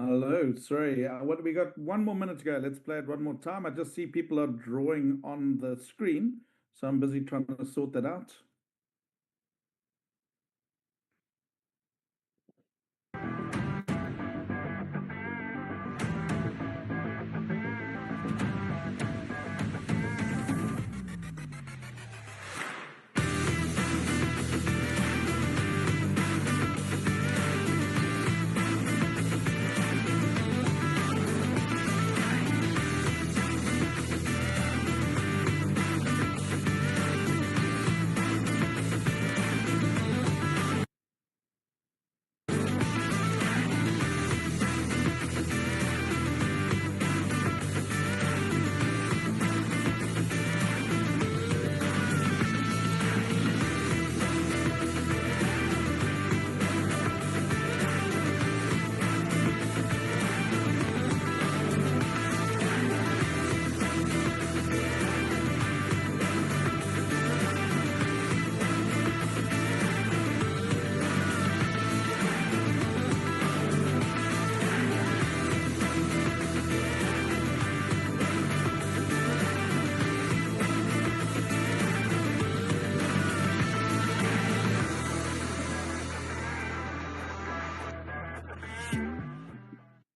Hello, sorry. What do we got? 1 more minute to go. Let's play it one more time. I just see people are drawing on the screen, so I'm busy trying to sort that out.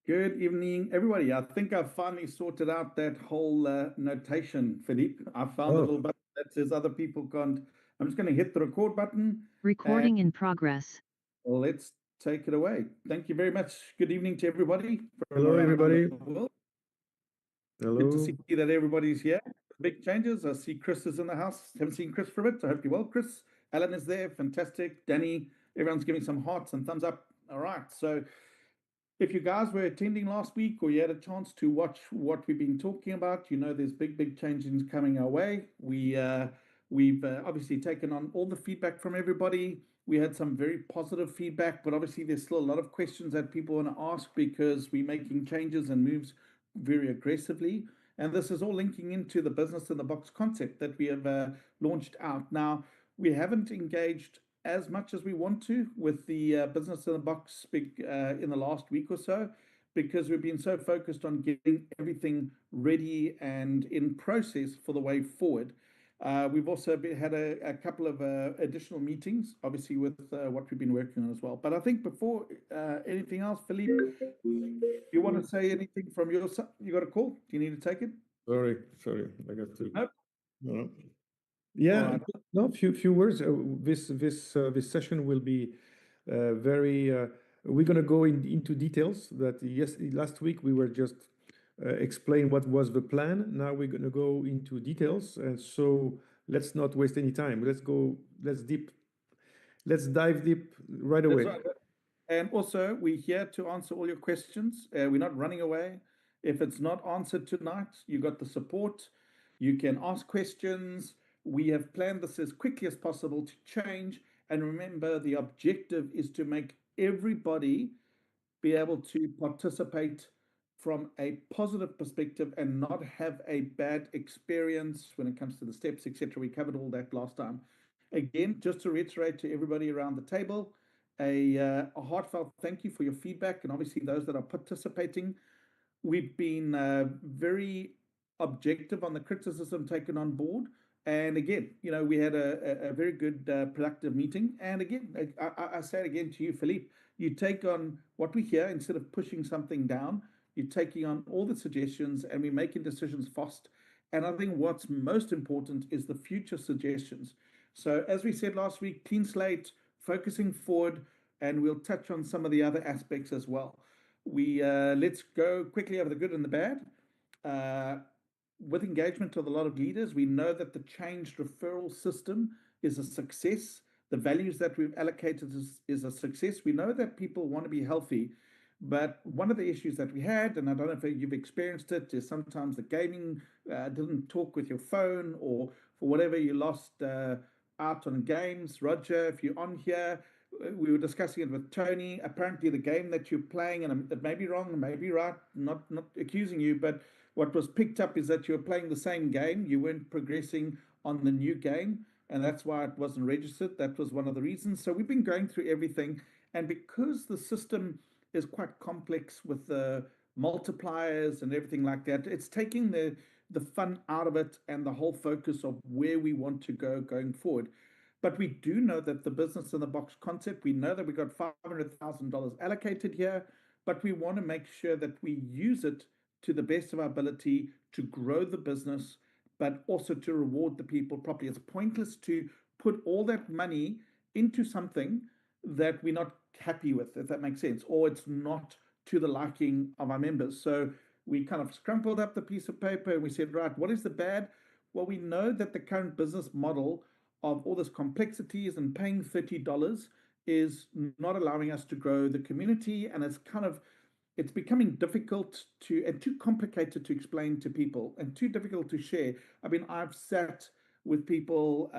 Good evening, everybody. I think I've finally sorted out that whole notation, Philippe. I found a Oh, little button that says other people can't. I'm just going to hit the record button and Recording in progress. let's take it away. Thank you very much. Good evening to everybody from hello, around the everybody. world. Good to see Hello. that everybody's here. Big changes. I see Chris is in the house. Haven't seen Chris for a bit. I hope you're well, Chris. Alan is there. Fantastic. Danny, everyone's giving some hearts and thumbs up. All right. So if you guys were attending last week or you had a chance to watch what we've been talking about, you know there's big changes coming our way. We've obviously taken on all the feedback from everybody. We had some very positive feedback, but obviously there's still a lot of questions that people want to ask because we're making changes and moves very aggressively. And this is all linking into the business in the box concept that we have launched out. Now, we haven't engaged as much as we want to with the business in the box in the last week or so because we've been so focused on getting everything ready and in process for the way forward. We've also had a couple of additional meetings, obviously, with what we've been working on as well. But I think before anything else, Philippe, you want to say anything from your side? You got a call? Do you need to take it? Sorry, I got to. Nope. No. All Yeah, right. no, few words. This session will be very. We're gonna go into details. That yes, last week we were just explain what was the plan. Now we're gonna go into details, and so let's not waste any time. Let's go. Let's dive deep right That's away. right. And also, we're here to answer all your questions. We're not running away. If it's not answered tonight, you got the support. You can ask questions. We have planned this as quickly as possible to change. And remember, the objective is to make everybody be able to participate from a positive perspective and not have a bad experience when it comes to the steps, etc. We covered all that last time. Again, just to reiterate to everybody around the table, a heartfelt thank you for your feedback and obviously those that are participating. We've been very objective on the criticism taken on board. And again, we had a very good, productive meeting. And again, I say it again to you, Philippe, you take on what we hear instead of pushing something down. You're taking on all the suggestions and we're making decisions fast. And I think what's most important is the future suggestions. So, as we said last week, clean slate, focusing forward, and we'll touch on some of the other aspects as well. We Let's go quickly over the good and the bad. Uh, with engagement of a lot of leaders, we know that the changed referral system is a success. The values that we've allocated is a success. We know that people want to be healthy, but one of the issues that we had, and I don't know if you've experienced it, is sometimes the gaming didn't talk with your phone, or for whatever you lost out on games. Roger, if you're on here, we were discussing it with Tony. Apparently, the game that you're playing, and it may be wrong, it may be right, not accusing you, but what was picked up is that you were playing the same game. You weren't progressing on the new game, and that's why it wasn't registered. That was one of the reasons. So we've been going through everything, and because the system is quite complex with the multipliers and everything like that. It's taking the fun out of it and the whole focus of where we want to go going forward. But we do know that the business in the box concept, we know that we got $500,000 allocated here, but we want to make sure that we use it to the best of our ability to grow the business, but also to reward the people properly. It's pointless to put all that money into something that we're not happy with, if that makes sense, or it's not to the liking of our members. So we kind of scrumpled up the piece of paper and we said, right, what is the bad? Well, we know that the current business model of all this complexities and paying $30 is not allowing us to grow the community, and it's becoming difficult to and too complicated to explain to people and too difficult to share. I mean, I've sat with people,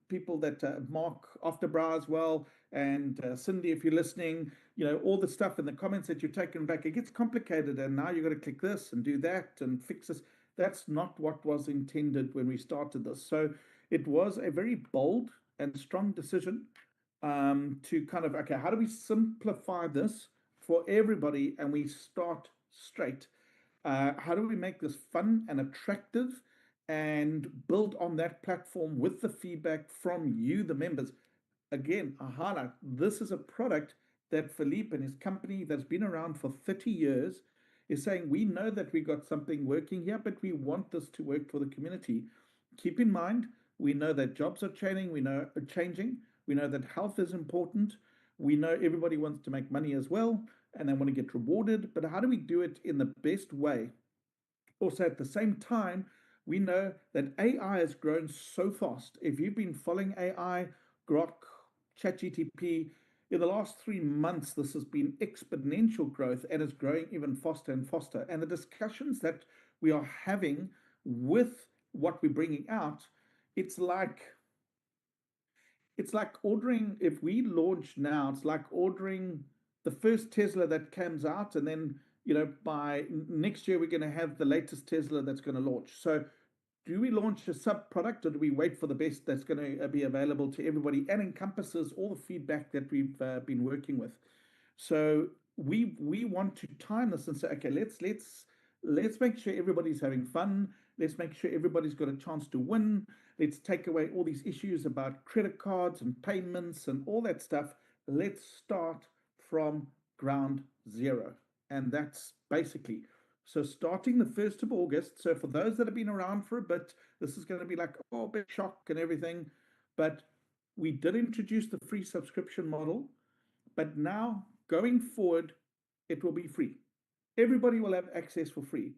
people that Mark Afterbrow as well, and Cindy, if you're listening, all the stuff in the comments that you're taking back, it gets complicated, and now you've got to click this and do that and fix this. That's not what was intended when we started this. So it was a very bold and strong decision to kind of, okay, how do we simplify this for everybody and we start straight? How do we make this fun and attractive and build on that platform with the feedback from you, the members? Again, a highlight, this is a product that Philippe and his company that's been around for 30 years is saying, we know that we got something working here, but we want this to work for the community. Keep in mind, we know that jobs are changing, we know that health is important, we know everybody wants to make money as well, and they want to get rewarded, but how do we do it in the best way? Also, at the same time, we know that AI has grown so fast. If you've been following AI, Grok, ChatGTP, in the last 3 months, this has been exponential growth and is growing even faster and faster. And the discussions that we are having with what we're bringing out, it's like it's like ordering, if we launch now, it's like ordering the first Tesla that comes out, and then, by next year, we're going to have the latest Tesla that's going to launch. So, do we launch a sub product, or do we wait for the best that's going to be available to everybody and encompasses all the feedback that we've been working with? So we want to time this and say, okay, let's make sure everybody's having fun. Let's make sure everybody's got a chance to win. Let's take away all these issues about credit cards and payments and all that stuff. Let's start from ground zero. And that's basically so starting the 1st of August. So for those that have been around for a bit, this is going to be like, oh, big shock and everything. But we did introduce the free subscription model. But now, going forward, it will be free. Everybody will have access for free.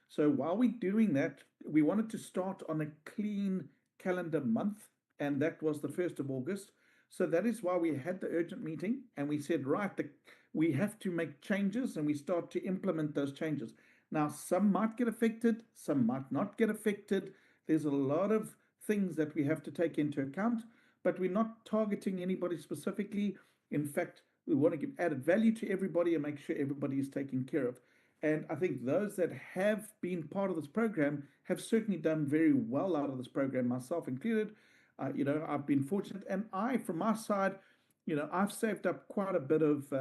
So while we're doing that, we wanted to start on a clean calendar month, and that was the 1st of August. So that is why we had the urgent meeting, and we said, right, we have to make changes, and we start to implement those changes. Now, some might get affected, some might not get affected. There's a lot of things that we have to take into account, but we're not targeting anybody specifically. In fact, we want to give added value to everybody and make sure everybody is taken care of. And I think those that have been part of this program have certainly done very well out of this program, myself included. I've been fortunate, and from my side, I've saved up quite a bit of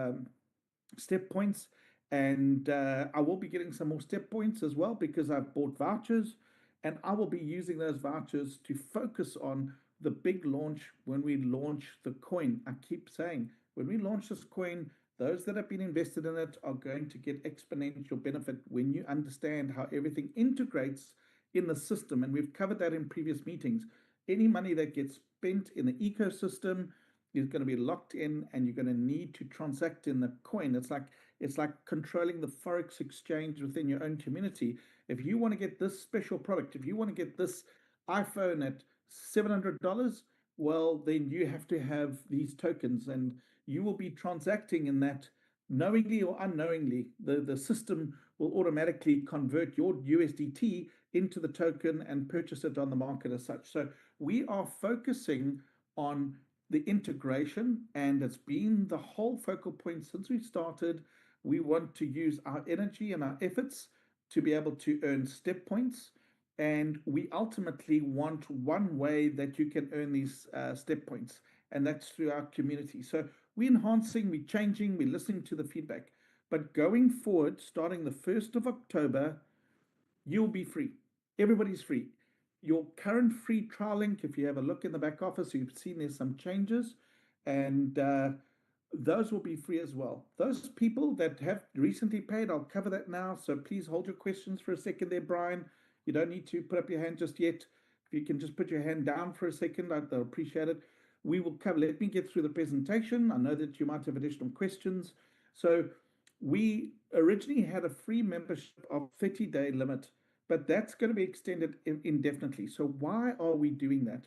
step points, and I will be getting some more step points as well because I've bought vouchers, and I will be using those vouchers to focus on the big launch when we launch the coin. I keep saying, when we launch this coin, those that have been invested in it are going to get exponential benefit when you understand how everything integrates in the system. And we've covered that in previous meetings. Any money that gets spent in the ecosystem is going to be locked in, and you're going to need to transact in the coin. It's like controlling the forex exchange within your own community. If you want to get this special product, if you want to get this iPhone at $700, well, then you have to have these tokens, and you will be transacting in that knowingly or unknowingly. The system will automatically convert your USDT into the token and purchase it on the market as such. So we are focusing on the integration, and it's been the whole focal point since we started. We want to use our energy and our efforts to be able to earn step points, and we ultimately want one way that you can earn these step points, and that's through our community. So we're enhancing, we're changing, we're listening to the feedback. But going forward, starting the 1st of October, you'll be free. Everybody's free. Your current free trial link, if you have a look in the back office, you've seen there's some changes, and those will be free as well. Those people that have recently paid, I'll cover that now. So please hold your questions for a second there, Brian. You don't need to put up your hand just yet. If you can just put your hand down for a second, I'd appreciate it. We will cover. Let me get through the presentation. I know that you might have additional questions. So we originally had a free membership of 30-day limit, but that's going to be extended indefinitely. So why are we doing that?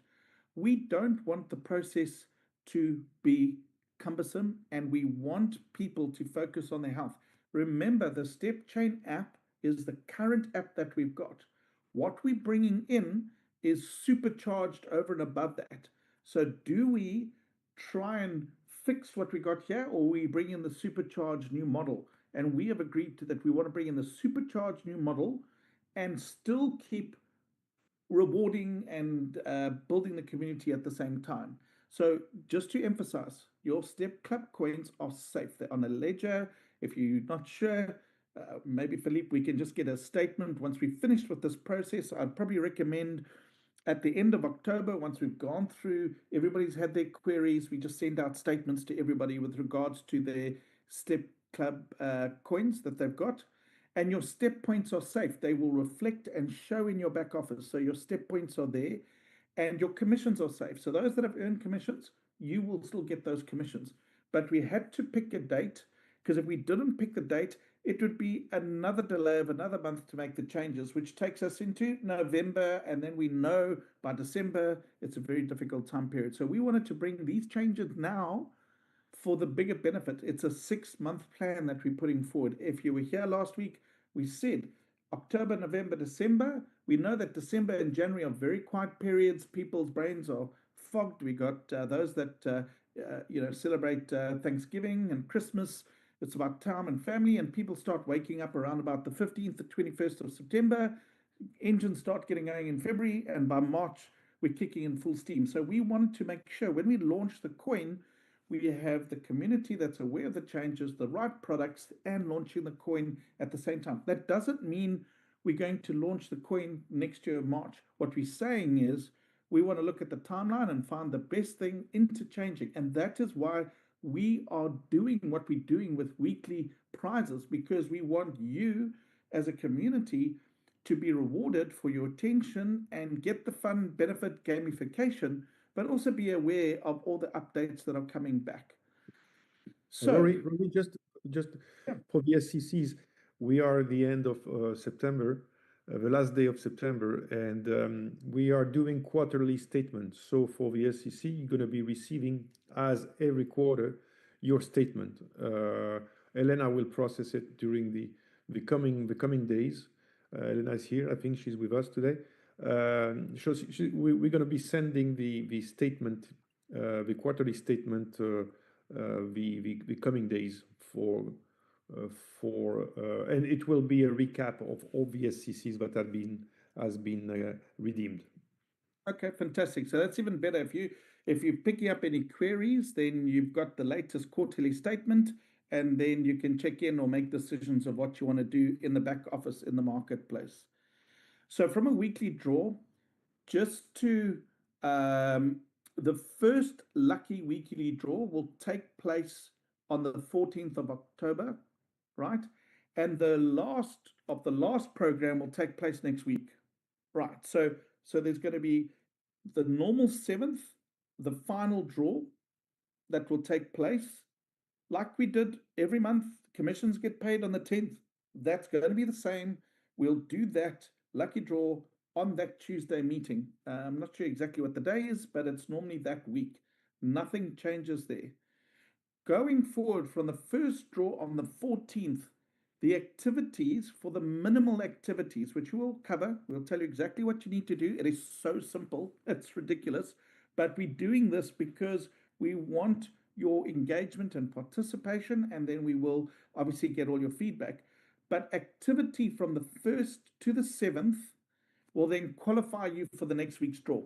We don't want the process to be cumbersome, and we want people to focus on their health. Remember, the Stepchain app is the current app that we've got. What we're bringing in is supercharged over and above that. So do we try and fix what we got here, or we bring in the supercharged new model? And we have agreed to that. We want to bring in the supercharged new model and still keep rewarding and building the community at the same time. So just to emphasize, your Step Club coins are safe. They're on a ledger. If you're not sure, maybe Philippe, we can just get a statement once we've finished with this process. I'd probably recommend at the end of October, once we've gone through, everybody's had their queries, we just send out statements to everybody with regards to their Step Club coins that they've got. And your step points are safe. They will reflect and show in your back office. So your step points are there, and your commissions are safe. So those that have earned commissions, you will still get those commissions. But we had to pick a date, because if we didn't pick the date, it would be another delay of another month to make the changes, which takes us into November. And then we know by December, it's a very difficult time period. So we wanted to bring these changes now for the bigger benefit. It's a 6-month plan that we're putting forward. If you were here last week, we said October, November, December. We know that December and January are very quiet periods. People's brains are fogged. We got those that celebrate Thanksgiving and Christmas. It's about time and family, and people start waking up around about the 15th to 21st of September. Engines start getting going in February, and by March, we're kicking in full steam. So we wanted to make sure when we launch the coin, we have the community that's aware of the changes, the right products, and launching the coin at the same time. That doesn't mean we're going to launch the coin next year, March. What we're saying is we want to look at the timeline and find the best thing interchanging. And that is why we are doing what we're doing with weekly prizes, because we want you as a community to be rewarded for your attention and get the fun benefit gamification, but also be aware of all the updates that are coming back. So, Rory, just yeah. for the SCCs, we are at the end of September, the last day of September, and we are doing quarterly statements. So for the SCC, you're going to be receiving, as every quarter, your statement. Elena will process it during the coming days. Elena is here. I think she's with us today. We're going to be sending the statement, the quarterly statement, the coming days and it will be a recap of all the SCCs that has been redeemed. Okay, fantastic. So that's even better. If you're picking up any queries, then you've got the latest quarterly statement, and then you can check in or make decisions of what you want to do in the back office in the marketplace. So from a weekly draw, just to the first lucky weekly draw will take place on the 14th of October, right? And the last program will take place next week, right? So there's going to be the normal 7th, the final draw that will take place, like we did every month. Commissions get paid on the 10th. That's going to be the same. We'll do that lucky draw on that Tuesday meeting. I'm not sure exactly what the day is, but it's normally that week. Nothing changes there. Going forward from the first draw on the 14th, the activities for the minimal activities, which we'll cover, we'll tell you exactly what you need to do. It is so simple, it's ridiculous. But we're doing this because we want your engagement and participation, and then we will obviously get all your feedback. But activity from the 1st to the 7th will then qualify you for the next week's draw.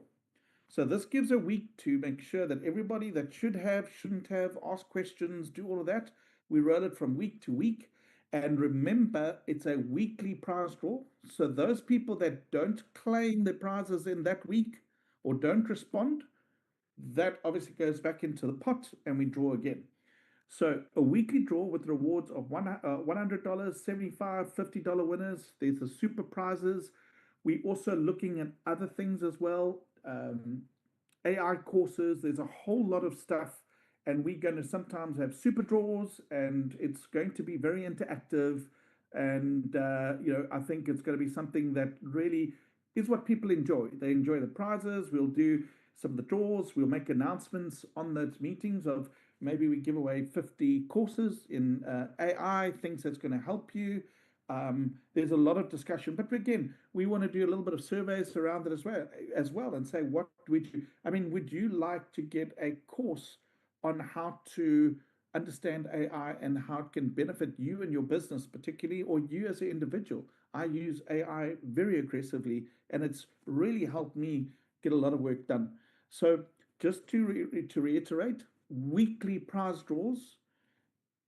So this gives a week to make sure that everybody that should have, shouldn't have, ask questions, do all of that. We roll it from week to week. And remember, it's a weekly prize draw. So those people that don't claim the prizes in that week or don't respond, that obviously goes back into the pot and we draw again. So a weekly draw with rewards of $100, $75, $50 winners. There's the super prizes. We also looking at other things as well. AI courses. There's a whole lot of stuff, and we're going to sometimes have super draws, and it's going to be very interactive. And I think it's going to be something that really is what people enjoy. They enjoy the prizes. We'll do some of the draws. We'll make announcements on those meetings of maybe we give away 50 courses in AI, things that's going to help you. There's a lot of discussion, but again, we want to do a little bit of surveys around it as well, and say, what would you? I mean, would you like to get a course on how to understand AI and how it can benefit you and your business, particularly, or you as an individual? I use AI very aggressively, and it's really helped me get a lot of work done. So, just to reiterate, weekly prize draws.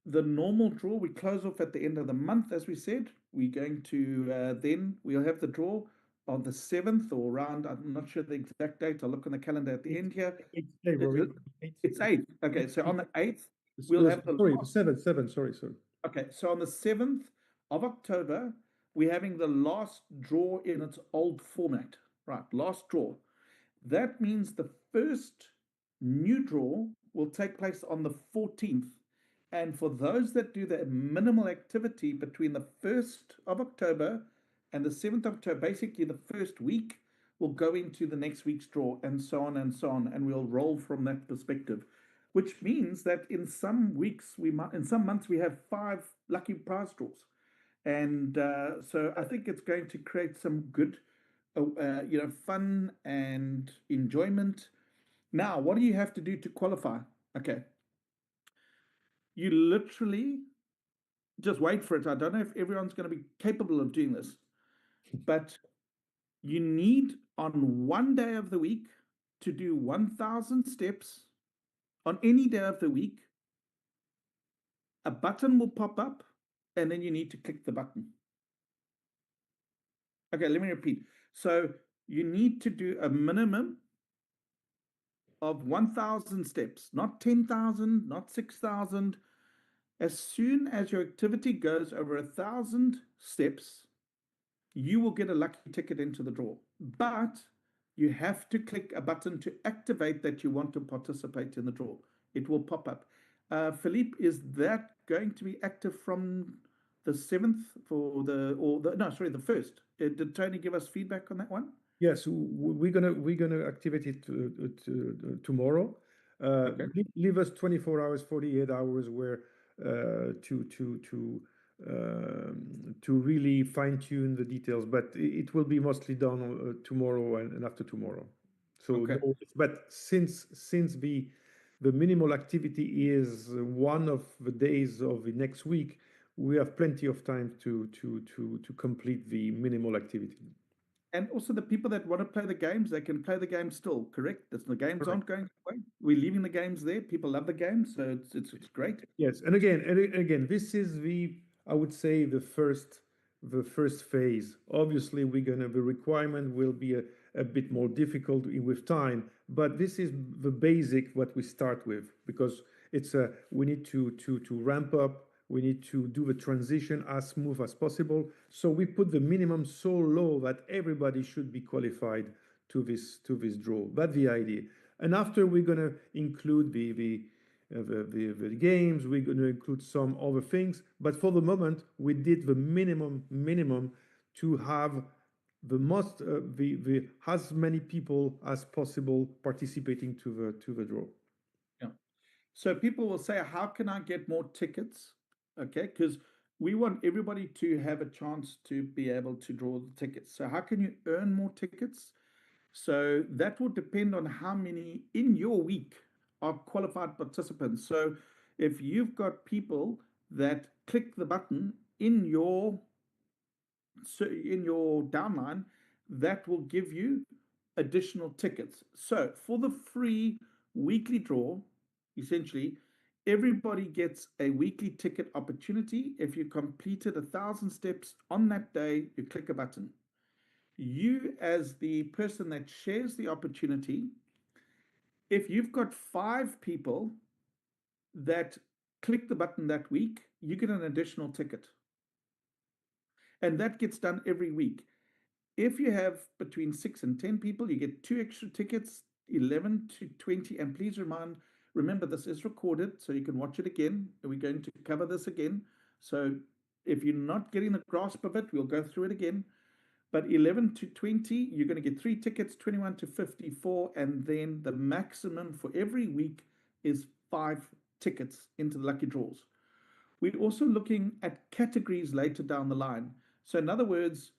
The normal draw, we close off at the end of the month, as we said. We're going to then we'll have the draw on the 7th or around, I'm not sure the exact date. I'll look on the calendar at the Eight, end here. Hey, Is Rory. it? Eight, It's 8th. Okay, eight, so on eight, the 8th, we'll have the sorry, last. seven, seven. Sorry, sorry. Okay, so on the 7th of October, we're having the last draw in its old format. Right, last draw. That means the first new draw will take place on the 14th. And for those that do the minimal activity between the 1st of October and the 7th of October, basically the first week, will go into the next week's draw, and so on and so on. And we'll roll from that perspective, which means that in some weeks, in some months, we have 5 lucky prize draws. And so I think it's going to create some good, fun and enjoyment. Now, what do you have to do to qualify? Okay, you literally just wait for it. I don't know if everyone's going to be capable of doing this, but you need on one day of the week to do 1,000 steps on any day of the week. A button will pop up, and then you need to click the button. Okay, let me repeat. So you need to do a minimum of 1,000 steps, not 10,000, not 6,000. As soon as your activity goes over 1,000 steps, you will get a lucky ticket into the draw. But you have to click a button to activate that you want to participate in the draw. It will pop up. Philippe, is that going to be active from the 7th for no, sorry, the 1st? Did Tony give us feedback on that one? Yes, we're gonna activate it tomorrow. Okay. Leave us 24 hours, 48 hours where to really fine tune the details, but it will be mostly done tomorrow and after tomorrow. So, Okay. but since the minimal activity is one of the days of the next week, we have plenty of time to complete the minimal activity. And also the people that want to play the games, they can play the games still, correct? The games Correct. aren't going away. We're leaving the games there. People love the games, so it's great. Yes, and again, this is I would say the first phase. Obviously, the requirement will be a bit more difficult with time, but this is the basic what we start with because we need to ramp up. We need to do the transition as smooth as possible. So we put the minimum so low that everybody should be qualified to this draw. That's the idea. And after we're gonna include the games, we're going to include some other things, but for the moment we did the minimum to have the as many people as possible participating to the draw. Yeah. So people will say, how can I get more tickets? Okay, because we want everybody to have a chance to be able to draw the tickets. So how can you earn more tickets? So that will depend on how many in your week are qualified participants. So if you've got people that click the button in your downline, that will give you additional tickets. So for the free weekly draw, essentially, everybody gets a weekly ticket opportunity. If you completed 1,000 steps on that day, you click a button. You, as the person that shares the opportunity, if you've got 5 people that click the button that week, you get an additional ticket. And that gets done every week. If you have between 6 and 10 people, you get 2 extra tickets, 11 to 20. And please remember this is recorded, so you can watch it again. We're going to cover this again. So if you're not getting the grasp of it, we'll go through it again. But 11 to 20, you're going to get 3 tickets, 21 to 54. And then the maximum for every week is 5 tickets into the lucky draws. We're also looking at categories later down the line. So, in other words,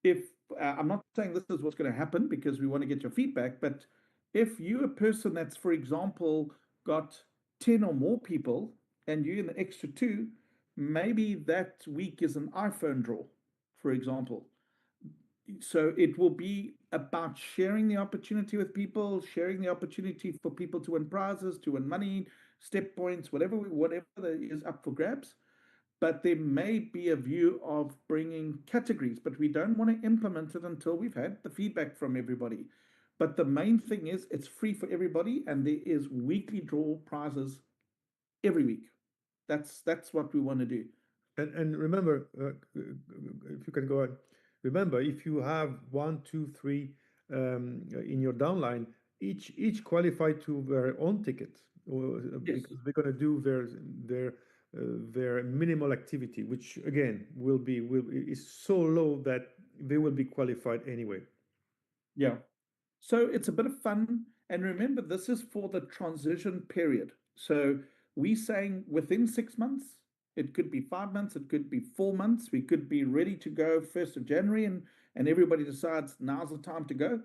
if I'm not saying this is what's going to happen because we want to get your feedback, but if you're a person that's, for example, got 10 or more people and you're in the extra two, maybe that week is an iPhone draw, for example. So it will be about sharing the opportunity with people, sharing the opportunity for people to win prizes, to win money, step points, whatever is up for grabs. But there may be a view of bringing categories, but we don't want to implement it until we've had the feedback from everybody. But the main thing is it's free for everybody, and there is weekly draw prizes every week. That's what we want to do. And remember, if you can go on, remember if you have one, two, three in your downline, each qualify to their own ticket, Yes. because they're going to do their minimal activity, which again will is so low that they will be qualified anyway. Yeah. So it's a bit of fun. And remember, this is for the transition period. So we saying within 6 months, it could be 5 months, it could be 4 months, we could be ready to go 1st of January and everybody decides now's the time to go.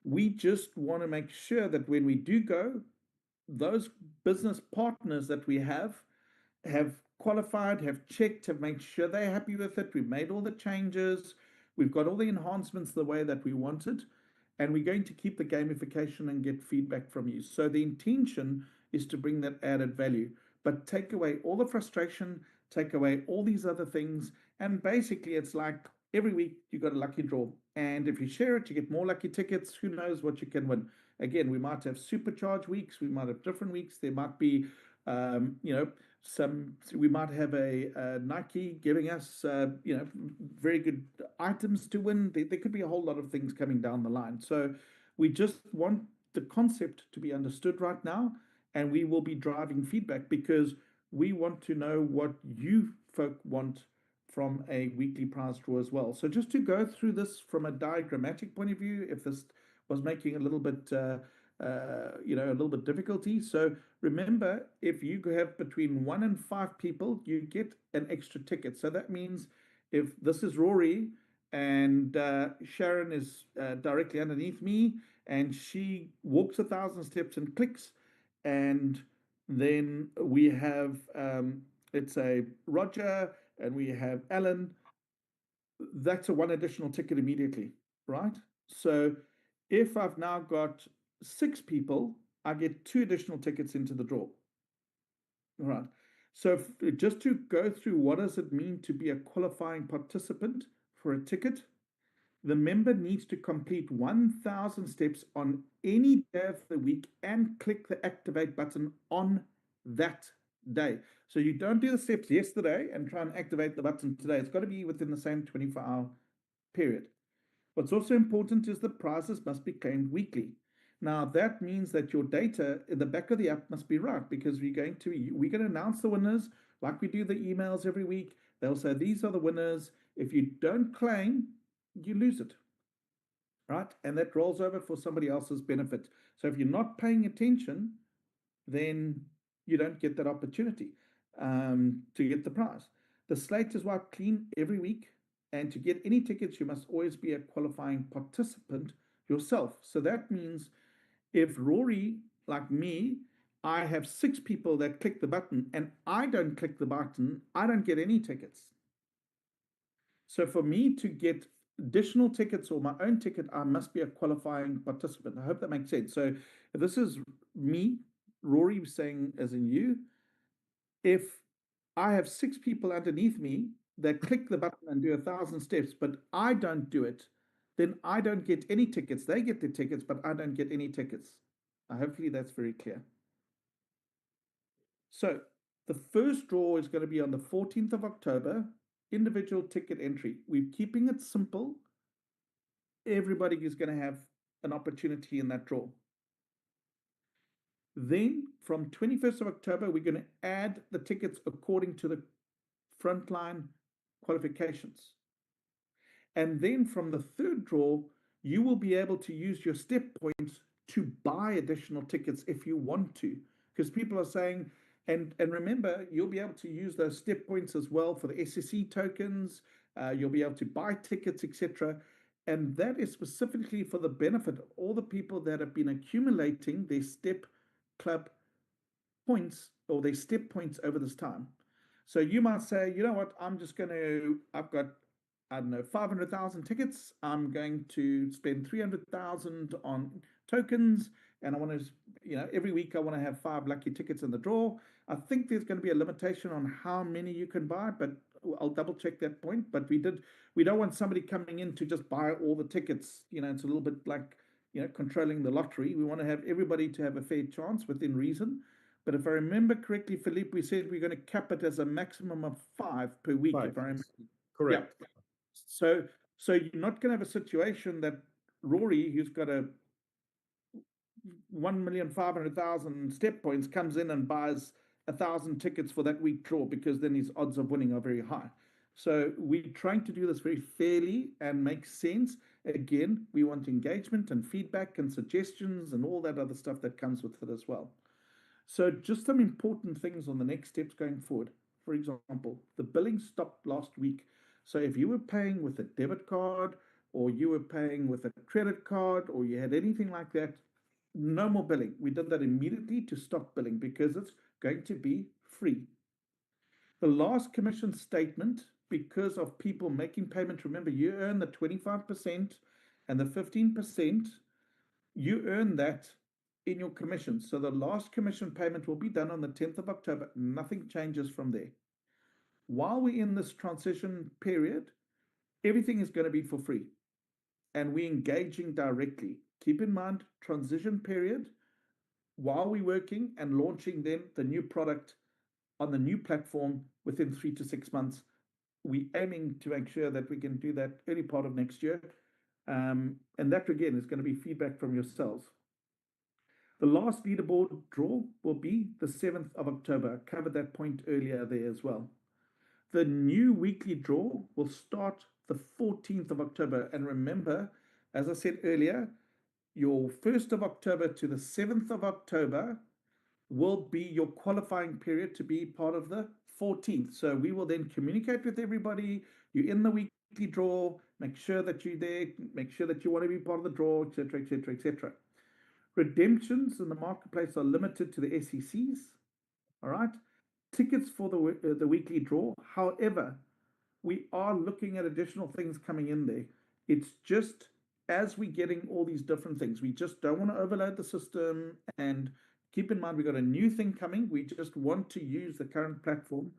We just want to make sure that when we do go, those business partners that we have qualified, have checked, have made sure they're happy with it. We've made all the changes. We've got all the enhancements the way that we wanted. And we're going to keep the gamification and get feedback from you. So the intention is to bring that added value, but take away all the frustration, take away all these other things. And basically, it's like every week you got a lucky draw. And if you share it, you get more lucky tickets. Who knows what you can win? Again, we might have supercharge weeks, we might have different weeks. There might be, you know, we might have a Nike giving us very good items to win. There could be a whole lot of things coming down the line. So we just want the concept to be understood right now, and we will be driving feedback because we want to know what you folk want from a weekly prize draw as well. So just to go through this from a diagrammatic point of view, if this was making a little bit a little bit difficulty. So remember, if you have between 1 and 5 people, you get an extra ticket. So that means if this is Rory and Sharon is directly underneath me, and she walks 1,000 steps and clicks, and then we have let's say Roger and we have Alan, that's a one additional ticket immediately, right? So if I've now got 6 people, I get 2 additional tickets into the draw. All right. So just to go through what does it mean to be a qualifying participant for a ticket, the member needs to complete 1,000 steps on any day of the week and click the activate button on that day. So you don't do the steps yesterday and try and activate the button today. It's got to be within the same 24-hour period. What's also important is the prizes must be claimed weekly. Now that means that your data in the back of the app must be right because we're going to announce the winners like we do the emails every week. They'll say these are the winners. If you don't claim, you lose it, right? And that rolls over for somebody else's benefit. So if you're not paying attention, then you don't get that opportunity to get the prize. The slate is wiped clean every week, and to get any tickets, you must always be a qualifying participant yourself. So that means if Rory, like me, I have 6 people that click the button and I don't click the button, I don't get any tickets. So for me to get additional tickets or my own ticket, I must be a qualifying participant. I hope that makes sense. So if this is me, Rory saying as in you, if I have six people underneath me that click the button and do 1,000 steps, but I don't do it, then I don't get any tickets. They get the tickets, but I don't get any tickets. Hopefully that's very clear. So the first draw is going to be on the 14th of October, individual ticket entry. We're keeping it simple. Everybody is going to have an opportunity in that draw. Then from 21st of October, we're going to add the tickets according to the frontline qualifications. And then from the third draw, you will be able to use your step points to buy additional tickets if you want to. Because people are saying, and remember, you'll be able to use those step points as well for the SEC tokens. You'll be able to buy tickets, etc. And that is specifically for the benefit of all the people that have been accumulating their step club points or their step points over this time. So you might say, you know what, I've got, I don't know, 500,000 tickets. I'm going to spend 300,000 on tokens. And I want to, every week I want to have 5 lucky tickets in the draw. I think there's going to be a limitation on how many you can buy, but I'll double check that point. But we don't want somebody coming in to just buy all the tickets. It's a little bit like, controlling the lottery. We want to have everybody to have a fair chance within reason. But if I remember correctly, Philippe, we said we're going to cap it as a maximum of 5 per week, Five, if I remember. Yeah. correct. So you're not going to have a situation that Rory, who's got a 1,500,000 step points, comes in and buys 1,000 tickets for that week draw, because then his odds of winning are very high. So we're trying to do this very fairly and make sense. Again, we want engagement and feedback and suggestions and all that other stuff that comes with it as well. So just some important things on the next steps going forward. For example, the billing stopped last week. So if you were paying with a debit card or you were paying with a credit card or you had anything like that, no more billing. We did that immediately to stop billing because it's going to be free. The last commission statement, because of people making payment, remember you earn the 25% and the 15%, you earn that in your commission. So the last commission payment will be done on the 10th of October. Nothing changes from there. While we're in this transition period, everything is going to be for free and we're engaging directly. Keep in mind, transition period, while we're working and launching then the new product on the new platform within 3 to 6 months. We're aiming to make sure that we can do that early part of next year. And that again is going to be feedback from yourselves. The last leaderboard draw will be the 7th of October. I covered that point earlier there as well. The new weekly draw will start the 14th of October. And remember, as I said earlier, your 1st of October to the 7th of October will be your qualifying period to be part of the 14th. So we will then communicate with everybody. You're in the weekly draw. Make sure that you're there. Make sure that you want to be part of the draw, etc., etc., etc. Redemptions in the marketplace are limited to the SECs. All right. Tickets for the weekly draw. However, we are looking at additional things coming in there. It's just as we're getting all these different things, we just don't want to overload the system. And keep in mind, we've got a new thing coming. We just want to use the current platform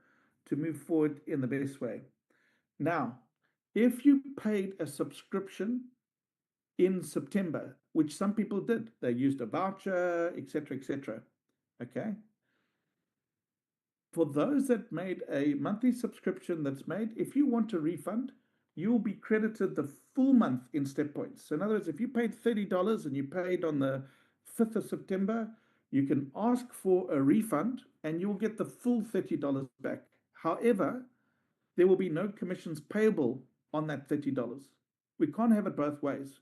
to move forward in the best way. Now, if you paid a subscription in September, which some people did, they used a voucher, etc., etc. Okay. For those that made a monthly subscription that's made, if you want a refund, you will be credited the full month in step points. So in other words, if you paid $30 and you paid on the 5th of September, you can ask for a refund and you will get the full $30 back. However, there will be no commissions payable on that $30. We can't have it both ways.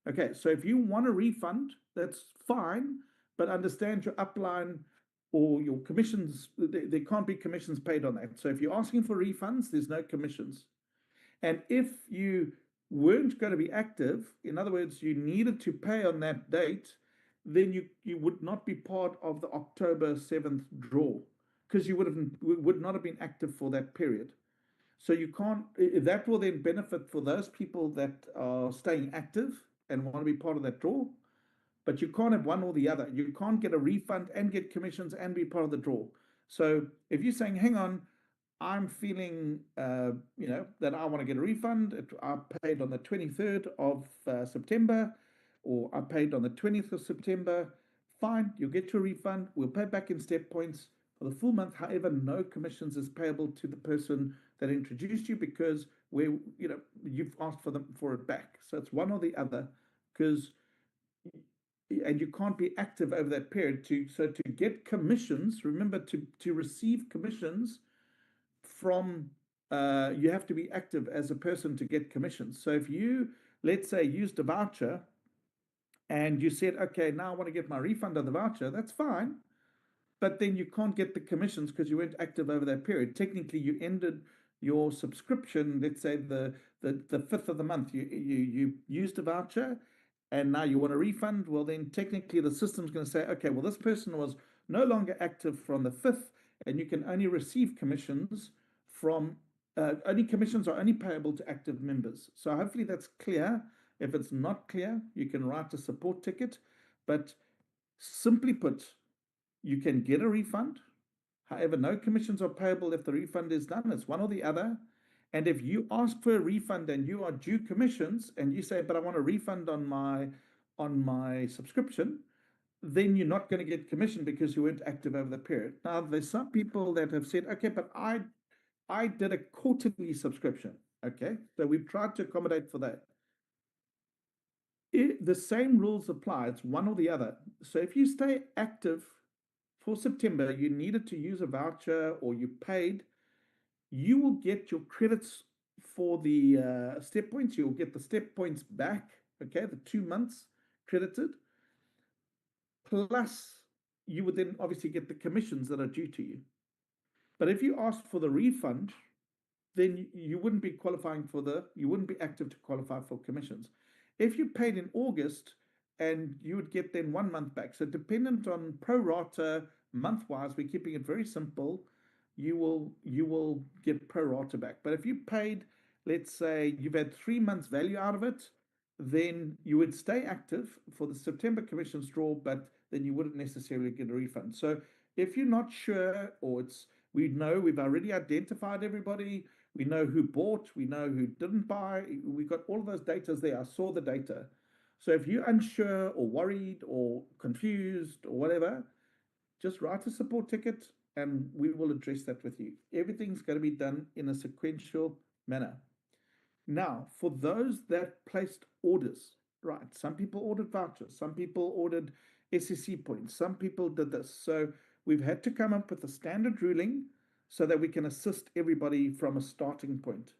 Okay, so if you want a refund, that's fine, but understand your upline or your commissions, there can't be commissions paid on that. So if you're asking for refunds, there's no commissions. And if you weren't going to be active, in other words, you needed to pay on that date, then you would not be part of the October 7th draw because you would not have been active for that period. So you can't, that will then benefit for those people that are staying active and want to be part of that draw. But you can't have one or the other. You can't get a refund and get commissions and be part of the draw. So if you're saying, hang on, I'm feeling, that I want to get a refund. I paid on the 23rd of September, or I paid on the 20th of September. Fine, you'll get your refund. We'll pay back in step points for the full month. However, no commissions is payable to the person that introduced you because you've asked for it back. So it's one or the other, because and you can't be active over that period. To get commissions, remember, to receive commissions from you have to be active as a person to get commissions. So if you, let's say, used a voucher and you said, okay, now I want to get my refund on the voucher, that's fine. But then you can't get the commissions because you weren't active over that period. Technically, you ended your subscription, let's say the 5th of the month, you used a voucher and now you want a refund. Well, then technically the system's going to say, okay, well, this person was no longer active from the 5th, and you can only receive commissions from only commissions are only payable to active members. So hopefully that's clear. If it's not clear, you can write a support ticket. But simply put, you can get a refund. However, no commissions are payable if the refund is done. It's one or the other. And if you ask for a refund and you are due commissions and you say, but I want a refund on my subscription, then you're not going to get commission because you weren't active over the period. Now, there's some people that have said, okay, but I did a quarterly subscription. Okay, so we've tried to accommodate for that. The same rules apply. It's one or the other. So if you stay active for September, you needed to use a voucher or you paid, you will get your credits for the step points. You'll get the step points back, okay, the 2 months credited. Plus, you would then obviously get the commissions that are due to you. But if you asked for the refund, then you wouldn't be you wouldn't be active to qualify for commissions. If you paid in August, and you would get then 1 month back. So dependent on pro rata month wise, we're keeping it very simple. You will get pro rata back. But if you paid, let's say you've had 3 months value out of it, then you would stay active for the September commissions draw, but then you wouldn't necessarily get a refund. So if you're not sure, or we've already identified everybody, we know who bought, we know who didn't buy, we've got all of those data there. I saw the data. So if you're unsure or worried or confused or whatever, just write a support ticket and we will address that with you. Everything's going to be done in a sequential manner. Now, for those that placed orders, right? Some people ordered vouchers, some people ordered SEC points, some people did this. So we've had to come up with a standard ruling so that we can assist everybody from a starting point.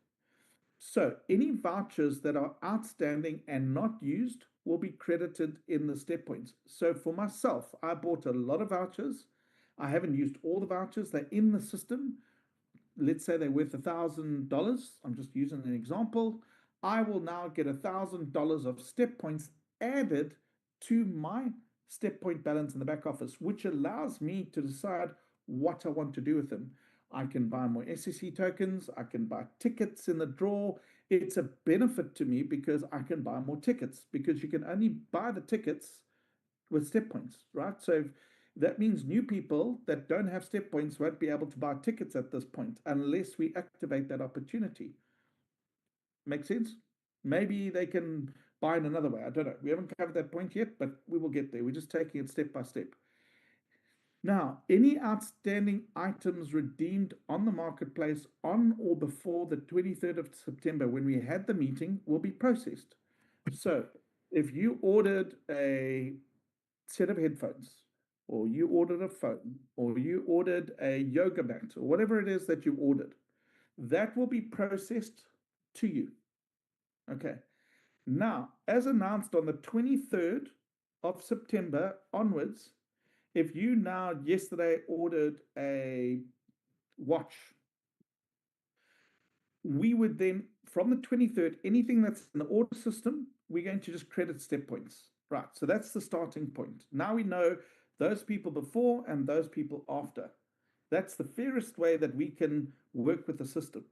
So any vouchers that are outstanding and not used will be credited in the step points. So for myself, I bought a lot of vouchers. I haven't used all the vouchers. They're in the system. Let's say they're worth $1,000. I'm just using an example. I will now get $1,000 of step points added to my step point balance in the back office, which allows me to decide what I want to do with them. I can buy more SEC tokens. I can buy tickets in the draw. It's a benefit to me because I can buy more tickets, because you can only buy the tickets with step points, right? So that means new people that don't have step points won't be able to buy tickets at this point unless we activate that opportunity. Make sense? Maybe they can buy in another way. I don't know. We haven't covered that point yet, but we will get there. We're just taking it step by step. Now, any outstanding items redeemed on the marketplace on or before the 23rd of September, when we had the meeting, will be processed. So if you ordered a set of headphones, or you ordered a phone, or you ordered a yoga mat, or whatever it is that you ordered, that will be processed to you. Okay. Now, as announced on the 23rd of September onwards, if you now yesterday ordered a watch, we would then, from the 23rd, anything that's in the order system, we're going to just credit step points. Right. So that's the starting point. Now we know those people before and those people after. That's the fairest way that we can work with the system.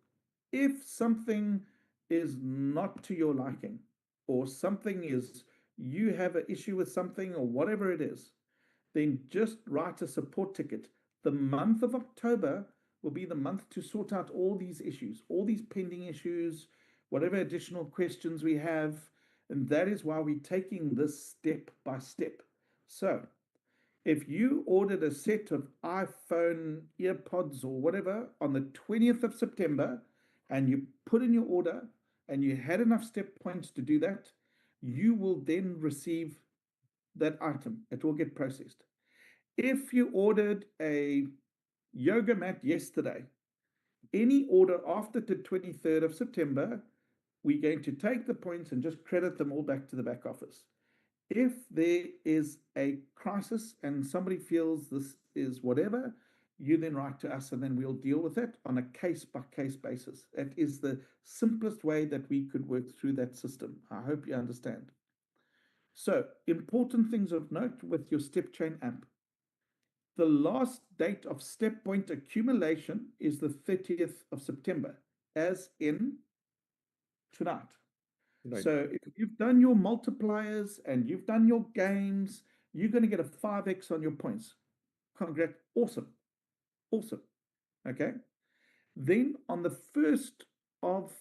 If something is not to your liking, or something is, you have an issue with something, or whatever it is, then just write a support ticket. The month of October will be the month to sort out all these issues, all these pending issues, whatever additional questions we have. And that is why we're taking this step by step. So, if you ordered a set of iPhone earpods or whatever on the 20th of September and you put in your order and you had enough step points to do that, you will then receive that item. It will get processed. If you ordered a yoga mat yesterday, any order after the 23rd of September, we're going to take the points and just credit them all back to the back office. If there is a crisis and somebody feels this is whatever, you then write to us and then we'll deal with it on a case by case basis. That is the simplest way that we could work through that system. I hope you understand. So, important things of note with your Stepchain app. The last date of step point accumulation is the 30th of September, as in tonight. Right. So if you've done your multipliers and you've done your games, you're going to get a 5x on your points. Congrats. Awesome. Awesome. Okay. Then on the 1st of,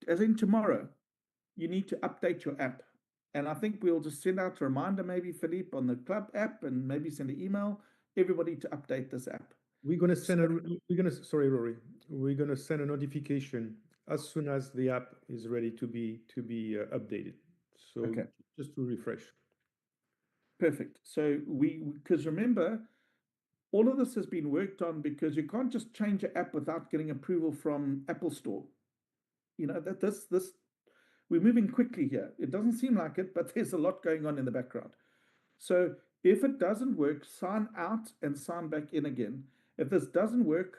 as in tomorrow, you need to update your app. And I think we'll just send out a reminder, maybe Philippe, on the club app, and maybe send an email, everybody to update this app. We're gonna So, send a, we're gonna, sorry, Rory, we're gonna send a notification as soon as the app is ready to be updated. So okay, just to refresh. perfect. So because remember, all of this has been worked on because you can't just change an app without getting approval from Apple Store. You know that this we're moving quickly here. It doesn't seem like it, but there's a lot going on in the background. So if it doesn't work, sign out and sign back in again. If this doesn't work,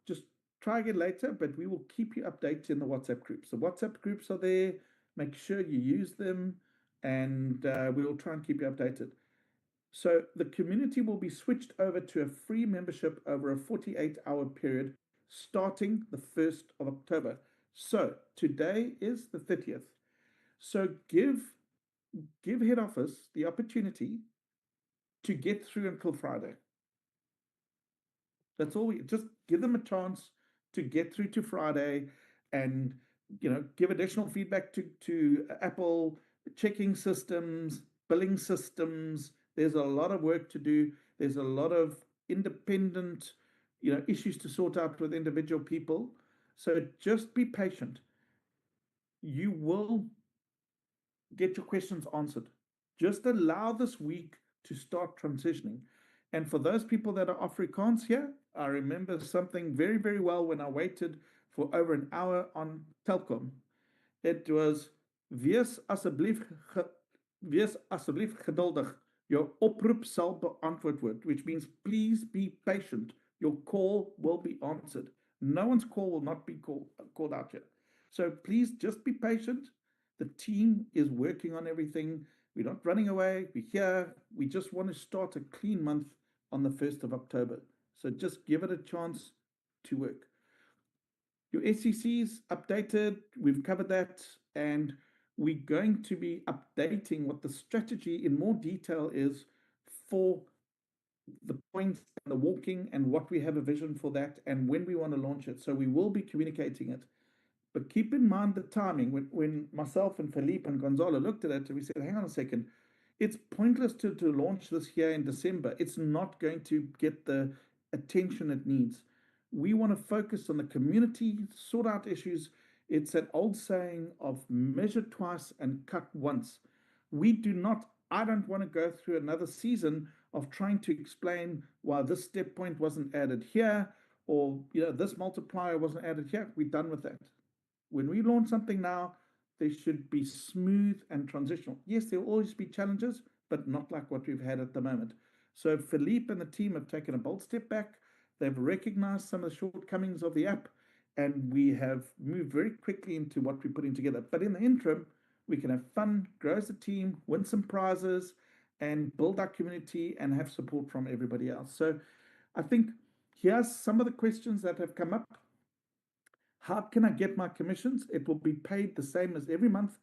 just try again later, but we will keep you updated in the WhatsApp groups. The WhatsApp groups are there. Make sure you use them, and we will try and keep you updated. So the community will be switched over to a free membership over a 48-hour period starting the 1st of October. So today is the 30th. So give head office the opportunity to get through until Friday. That's all we just give them a chance to get through to Friday and give additional feedback to Apple checking systems, billing systems. There's a lot of work to do. There's a lot of independent issues to sort out with individual people. So just be patient. You will get your questions answered. Just allow this week to start transitioning. And for those people that are Afrikaans here, I remember something very, very well when I waited for over an hour on Telkom. It was wees asseblief geduldig. Your oproep sal beantwoord word, which means please be patient. Your call will be answered. No one's call will not be called out here. So please just be patient. The team is working on everything. We're not running away. We're here. We just want to start a clean month on the 1st of October. So just give it a chance to work. Your SEC's updated. We've covered that. And we're going to be updating what the strategy in more detail is for the points and the walking and what we have a vision for that and when we want to launch it. So we will be communicating it. But keep in mind the timing. When myself and Felipe and Gonzalo looked at it, we said, hang on a second, it's pointless to launch this here in December. It's not going to get the attention it needs. We want to focus on the community, sort out issues. It's an old saying of measure twice and cut once. We do not, I don't want to go through another season of trying to explain why this step point wasn't added here or this multiplier wasn't added here. We're done with that. When we launch something now, they should be smooth and transitional. Yes, there will always be challenges, but not like what we've had at the moment. So Philippe and the team have taken a bold step back. They've recognized some of the shortcomings of the app, and we have moved very quickly into what we're putting together. But in the interim, we can have fun, grow as a team, win some prizes, and build our community and have support from everybody else. So I think here's some of the questions that have come up. How can I get my commissions? It will be paid the same as every month.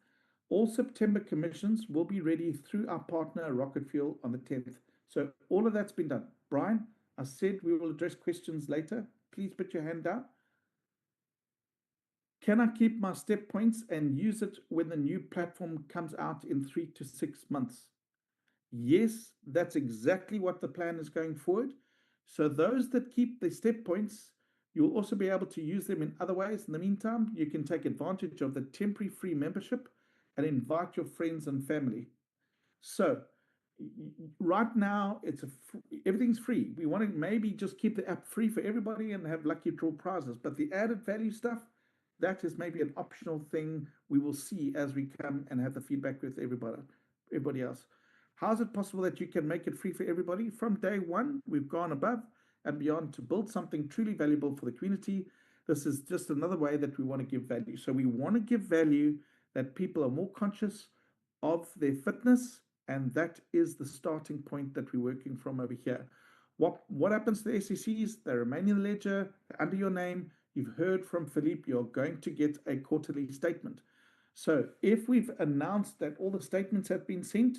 All September commissions will be ready through our partner, Rocket Fuel, on the 10th. So all of that's been done. Brian, I said we will address questions later. Please put your hand down. Can I keep my step points and use it when the new platform comes out in 3 to 6 months? Yes, that's exactly what the plan is going forward. So those that keep the step points, you'll also be able to use them in other ways. In the meantime, you can take advantage of the temporary free membership and invite your friends and family. So right now, everything's free. We want to maybe just keep the app free for everybody and have lucky draw prizes. But the added value stuff, that is maybe an optional thing we will see as we come and have the feedback with everybody else. How is it possible that you can make it free for everybody? From day one, we've gone above and beyond to build something truly valuable for the community. This is just another way that we want to give value. So we want to give value that people are more conscious of their fitness, and that is the starting point that we're working from over here. What happens to the SECs? They remain in the ledger under your name. You've heard from Philippe, you're going to get a quarterly statement. So if we've announced that all the statements have been sent,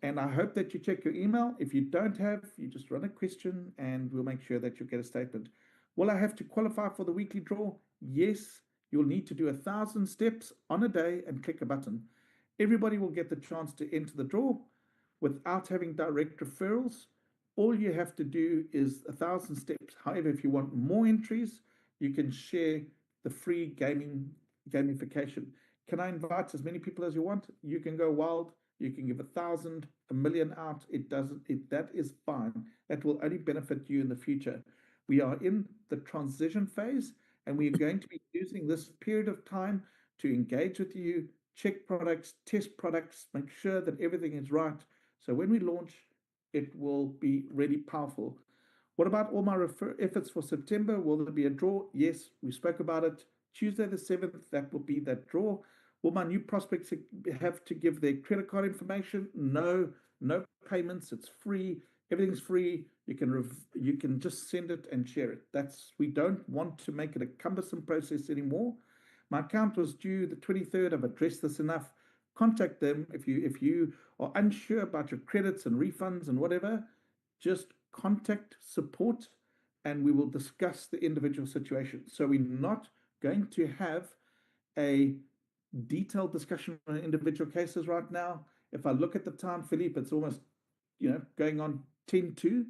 and I hope that you check your email. If you don't have, you just run a question and we'll make sure that you get a statement. Will I have to qualify for the weekly draw? Yes, you'll need to do 1,000 steps on a day and click a button. Everybody will get the chance to enter the draw without having direct referrals. All you have to do is 1,000 steps. However, if you want more entries, you can share the free gamification. Can I invite as many people as you want? You can go wild. You can give 1,000, 1,000,000 out. It doesn't. That is fine. That will only benefit you in the future. We are in the transition phase, and we are going to be using this period of time to engage with you, check products, test products, make sure that everything is right. So when we launch, it will be really powerful. What about all my efforts for September? Will there be a draw? Yes, we spoke about it. Tuesday the 7th, that will be that draw. Will my new prospects have to give their credit card information? No, no payments. It's free. Everything's free. You can just send it and share it. We don't want to make it a cumbersome process anymore. My account was due the 23rd. I've addressed this enough. Contact them if you are unsure about your credits and refunds and whatever. Just contact support, and we will discuss the individual situation. So we're not going to have a detailed discussion on individual cases right now. If I look at the time, Philippe, it's almost going on 10 to.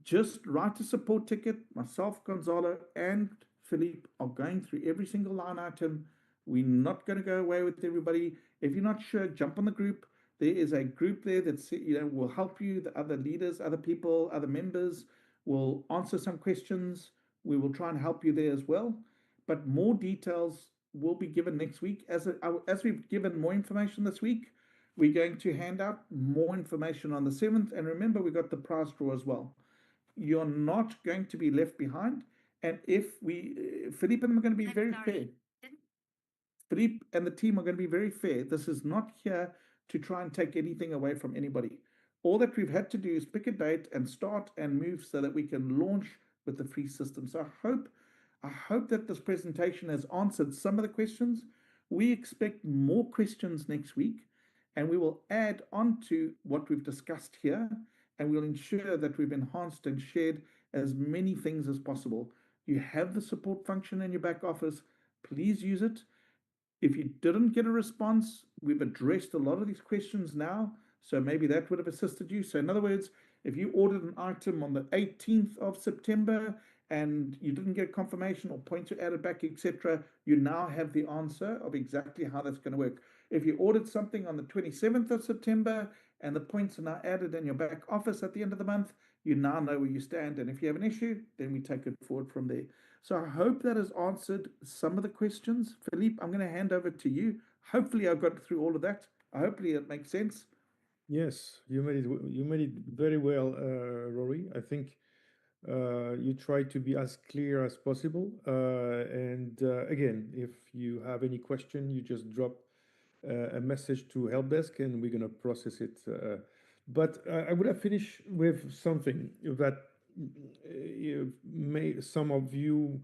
Just write a support ticket. Myself, Gonzalo, and Philippe are going through every single line item. We're not going to go away with everybody. If you're not sure, jump on the group. There is a group there that will help you. The other leaders, other people, other members will answer some questions. We will try and help you there as well. But more details will be given next week. As we've given more information this week, we're going to hand out more information on the 7th. And remember, we got the prize draw as well. You're not going to be left behind. And if Philippe and I are going to be very fair. Philippe and the team are going to be very fair. This is not here to try and take anything away from anybody. All that we've had to do is pick a date and start and move so that we can launch with the free system. So I hope that this presentation has answered some of the questions. We expect more questions next week, and we will add on to what we've discussed here, and we'll ensure that we've enhanced and shared as many things as possible. You have the support function in your back office. Please use it. If you didn't get a response, we've addressed a lot of these questions now, so maybe that would have assisted you. So in other words, if you ordered an item on the 18th of September and you didn't get confirmation or points were added back, etc., you now have the answer of exactly how that's going to work. If you ordered something on the 27th of September and the points are now added in your back office at the end of the month, you now know where you stand. And if you have an issue, then we take it forward from there. So I hope that has answered some of the questions. Philippe, I'm going to hand over to you. Hopefully I got through all of that. Hopefully it makes sense. Yes, you made it very well, Rory. I think you try to be as clear as possible. And again, if you have any question, you just drop a message to help desk, and we're gonna process it. But I would have finished with something that some of you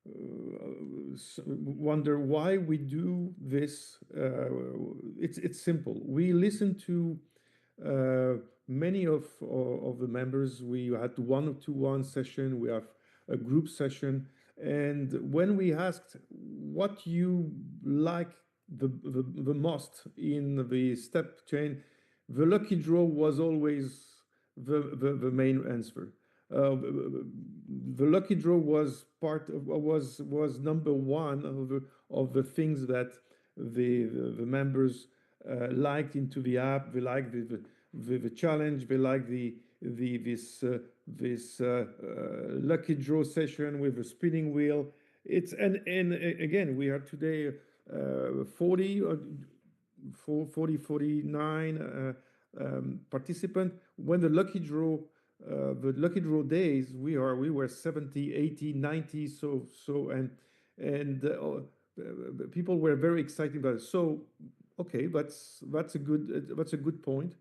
wonder why we do this. It's simple. We listen to uh, many of the members. We had one-to-one session. We have a group session, and when we asked what you like the most in the step chain, the lucky draw was always the main answer. Uh, the lucky draw was part of was number one of the things that the members liked into the app. They liked the challenge. They liked the this lucky draw session with a spinning wheel. It's again we are today 40 or 40 49 participant. When the lucky draw days, we were 70, 80, 90. And people were very excited about it. So okay, that's a good point.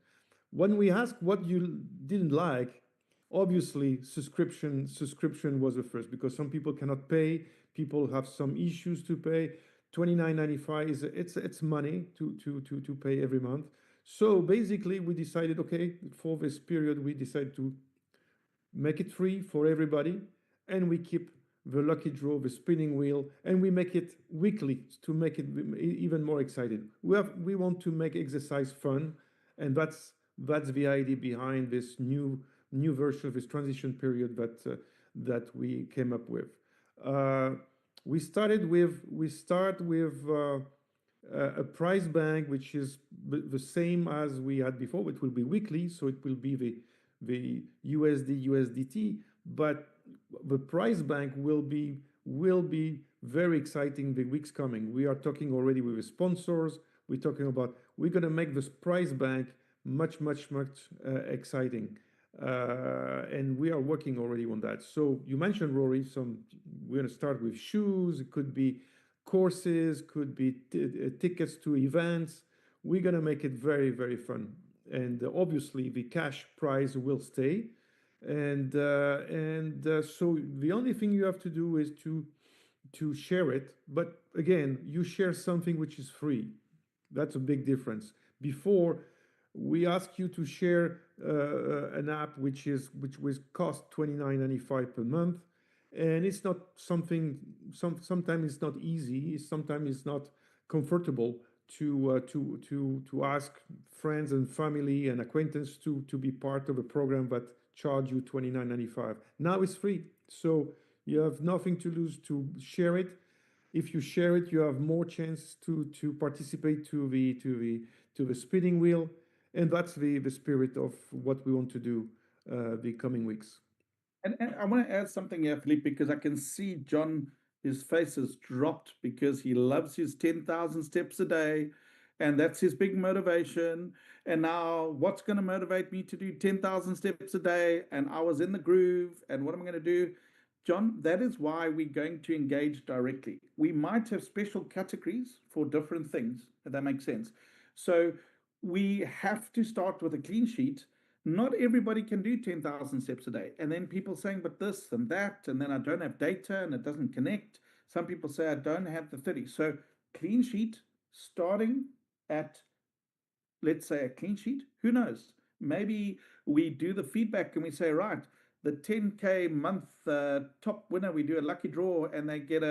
When we asked what you didn't like, obviously subscription was the first, because some people cannot pay. People have some issues to pay. 29.95 is it's money to pay every month. So basically we decided, okay, for this period we decided to make it free for everybody, and we keep the lucky draw, the spinning wheel, and we make it weekly to make it even more exciting. We want to make exercise fun, and that's the idea behind this new version of this transition period that we came up with. Uh, we start with a price bank which is the same as we had before. It will be weekly, so it will be the USD USDT, but the price bank will be very exciting the weeks coming. We are talking already with the sponsors. We're gonna make this price bank much exciting, and we are working already on that. So you mentioned, Rory, we're gonna start with shoes. It could be courses, could be tickets to events. We're gonna make it very fun, and obviously the cash prize will stay. So the only thing you have to do is to share it. But again, you share something which is free. That's a big difference. Before, we ask you to share an app which was cost 29.95 per month, and it's not something. Sometimes it's not easy. Sometimes it's not comfortable to ask friends and family and acquaintance to be part of a program that charge you 29.95. Now it's free, so you have nothing to lose to share it. If you share it, you have more chance to participate to the spinning wheel, and that's the spirit of what we want to do the coming weeks. And I want to add something here, Philippe, because I can see John, his face has dropped because he loves his 10,000 steps a day. And that's his big motivation. And now, what's going to motivate me to do 10,000 steps a day? And I was in the groove. And what am I going to do? John, that is why we're going to engage directly. We might have special categories for different things, if that makes sense. So we have to start with a clean sheet. Not everybody can do 10,000 steps a day. And then people saying, but this and that, and then I don't have data and it doesn't connect. Some people say I don't have the 30. So clean sheet starting at, let's say, a clean sheet. Who knows? Maybe we do the feedback and we say, right, the 10K month top winner, we do a lucky draw and they get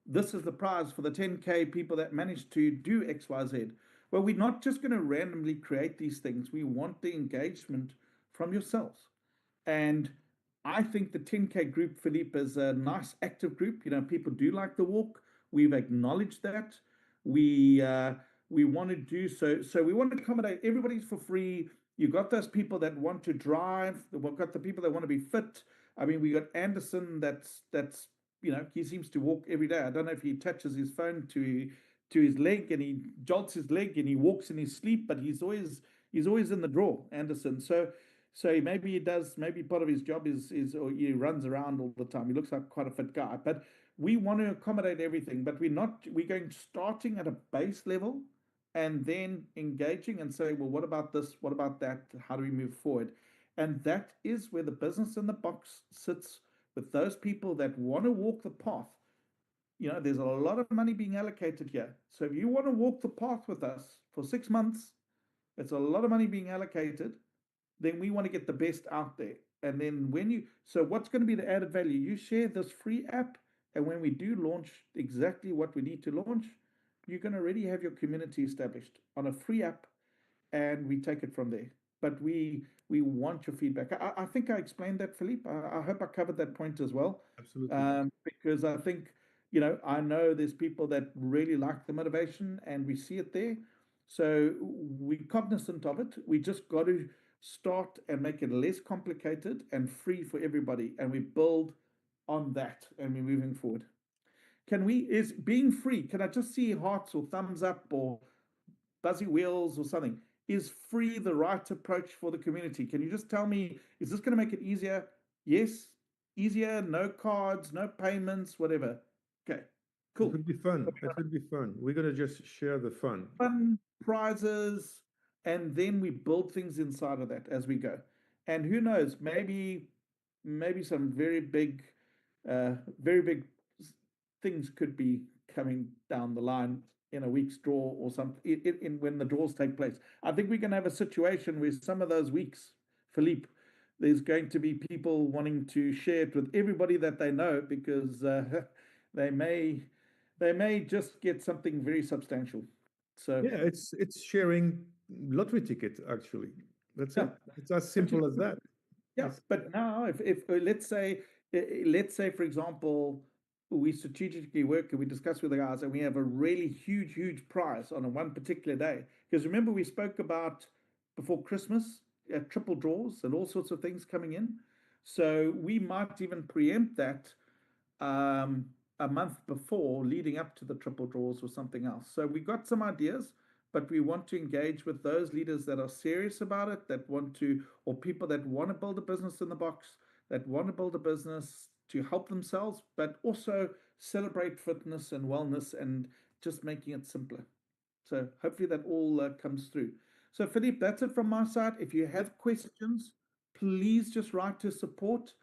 this is the prize for the 10K people that managed to do XYZ. Well, we're not just going to randomly create these things. We want the engagement from yourselves. And I think the 10K group, Philippe, is a nice active group. You know, people do like the walk. We've acknowledged that. We uh, we want to do so. So we want to accommodate everybody's for free. You've got those people that want to drive. We've got the people that want to be fit. I mean, we got Anderson. That's he seems to walk every day. I don't know if he touches his phone to his leg and he jolts his leg and he walks in his sleep, but he's always in the draw, Anderson. So maybe he does. Maybe part of his job is or he runs around all the time. He looks like quite a fit guy. But we want to accommodate everything. But we're not. We're going starting at a base level, and then engaging and say, well, what about this? What about that? How do we move forward? And that is where the business in the box sits with those people that want to walk the path. there's a lot of money being allocated here. So if you want to walk the path with us for 6 months, it's a lot of money being allocated. Then we want to get the best out there. And then so what's going to be the added value? You share this free app, and when we do launch exactly what we need to launch, you're going to already have your community established on a free app, and we take it from there. But we want your feedback. I think I explained that, Philippe. I hope I covered that point as well, Absolutely. because I think I know there's people that really like the motivation, and we see it there. So we're cognizant of it. We just got to start and make it less complicated and free for everybody, and we build on that, and we're moving forward. Is being free, can I just see hearts or thumbs up or buzzy wheels or something? Is free the right approach for the community? Can you just tell me, is this going to make it easier? Yes, easier, no cards, no payments, whatever. Okay, It cool. will be fun. It will be fun. We're gonna just share the fun. Fun prizes, and then we build things inside of that as we go. And who knows, maybe some very big things could be coming down the line in a week's draw or something when the draws take place. I think we can have a situation where some of those weeks, Philippe, there's going to be people wanting to share it with everybody that they know because they may they may just get something very substantial. So Yeah, it's sharing lottery ticket actually. That's yeah, it. It's as but simple as that. yeah, It's but now if let's say for example we strategically work and we discuss with the guys and we have a really huge prize on a one particular day, because remember we spoke about before Christmas triple draws and all sorts of things coming in, so we might even preempt that um, a month before, leading up to the triple draws or something else. So we got some ideas, but we want to engage with those leaders that are serious about it, that want to, or people that want to build a business in the box, that want to build a business to help themselves, but also celebrate fitness and wellness and just making it simpler. So hopefully that all comes through. So Philippe, that's it from my side. If you yep. have questions, please just write to support.